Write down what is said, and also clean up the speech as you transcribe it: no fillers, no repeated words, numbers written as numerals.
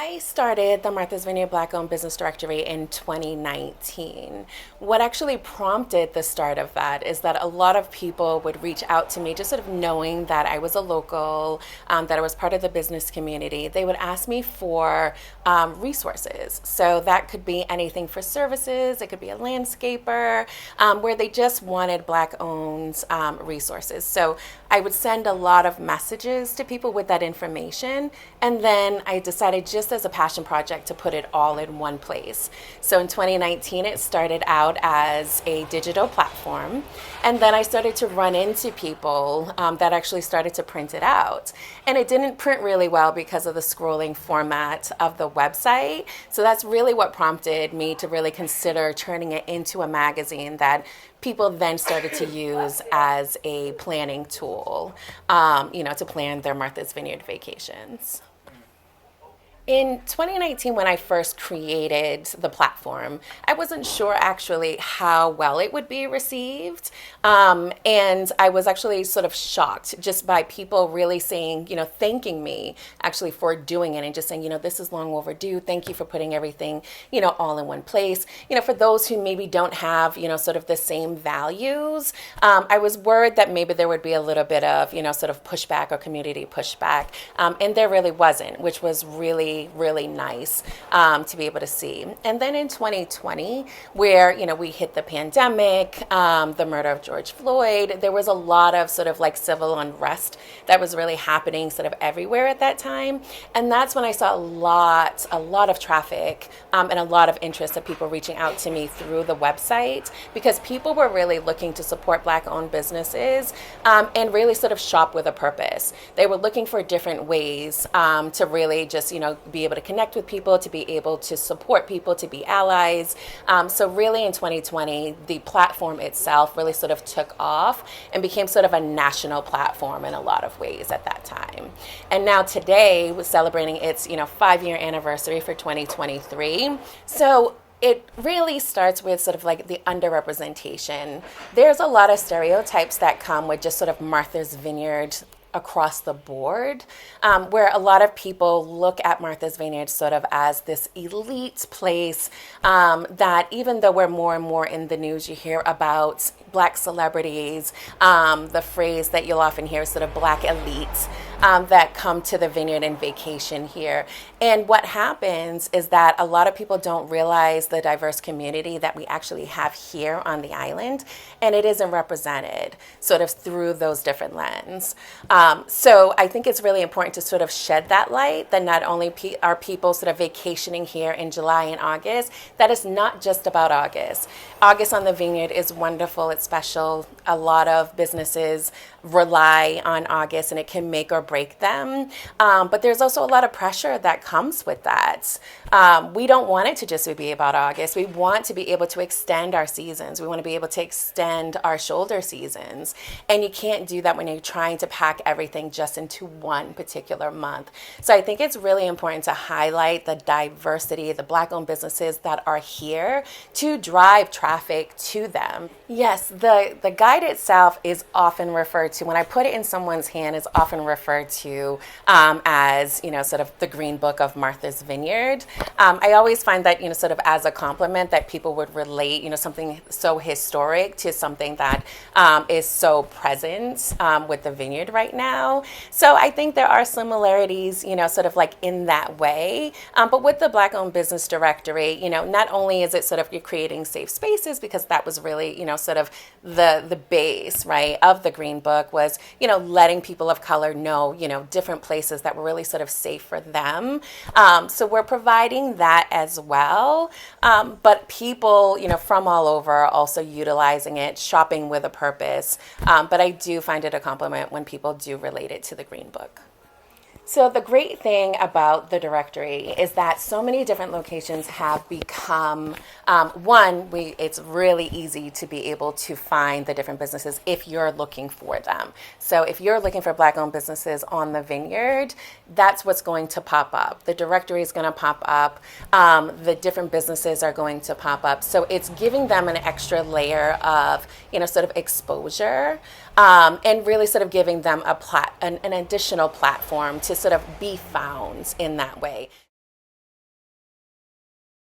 I started the Martha's Vineyard Black-owned business directory in 2019. What actually prompted the start of that is that a lot of people would reach out to me, just sort of knowing that I was a local, that I was part of the business community. They would ask me for resources. So that could be anything for services, it could be a landscaper, where they just wanted Black-owned resources. So I would send a lot of messages to people with that information, and then I decided just as a passion project to put it all in one place. So in 2019, it started out as a digital platform, and then I started to run into people that actually started to print it out. And it didn't print really well because of the scrolling format of the website. So that's really what prompted me to really consider turning it into a magazine that people then started to use as a planning tool, to plan their Martha's Vineyard vacations. In 2019, when I first created the platform, I wasn't sure actually how well it would be received. And I was actually sort of shocked just by people really saying, thanking me actually for doing it and just saying, this is long overdue. Thank you for putting everything, all in one place. For those who maybe don't have, sort of the same values, I was worried that maybe there would be a little bit of, sort of pushback or community pushback. And there really wasn't, which was really nice to be able to see. And then in 2020, where we hit the pandemic, the murder of George Floyd, there was a lot of sort of like civil unrest that was really happening sort of everywhere at that time. And that's when I saw a lot of traffic and a lot of interest of people reaching out to me through the website, because people were really looking to support Black-owned businesses and really sort of shop with a purpose. They were looking for different ways to really just be able to connect with people, to be able to support people, to be allies. So really in 2020, the platform itself really sort of took off and became sort of a national platform in a lot of ways at that time. And now today, we're celebrating its 5-year anniversary for 2023. So it really starts with sort of like the underrepresentation. There's a lot of stereotypes that come with just sort of Martha's Vineyard across the board, where a lot of people look at Martha's Vineyard sort of as this elite place that even though we're more and more in the news, you hear about Black celebrities, the phrase that you'll often hear is sort of Black elites that come to the vineyard and vacation here. And what happens is that a lot of people don't realize the diverse community that we actually have here on the island, and it isn't represented sort of through those different lenses. So I think it's really important to sort of shed that light that not only are people sort of vacationing here in July and August, that is not just about August. August on the vineyard is wonderful, it's special. A lot of businesses rely on August and it can make or break them. But there's also a lot of pressure that comes with that. We don't want it to just be about August. We want to be able to extend our seasons. We want to be able to extend our shoulder seasons. And you can't do that when you're trying to pack everything just into one particular month. So I think it's really important to highlight the diversity, the Black-owned businesses that are here to drive traffic to them. Yes, the guide itself is often referred to, when I put it in someone's hand, is often referred to as, sort of the Green Book of Martha's Vineyard. I always find that, sort of as a compliment that people would relate, something so historic to something that is so present with the vineyard right now. So I think there are similarities, sort of like in that way. But with the Black-owned business directory, not only is it sort of you're creating safe spaces, because that was really, sort of the base, right, of the Green Book was, letting people of color know, different places that were really sort of safe for them. So we're providing that as well. But people, from all over are also utilizing it, shopping with a purpose. But I do find it a compliment when people do relate it to the Green Book. So the great thing about the directory is that so many different locations have become, it's really easy to be able to find the different businesses if you're looking for them. So if you're looking for Black-owned businesses on the vineyard, that's what's going to pop up. The directory is going to pop up. The different businesses are going to pop up. So it's giving them an extra layer of, sort of exposure, and really sort of giving them an additional platform to sort of be found in that way.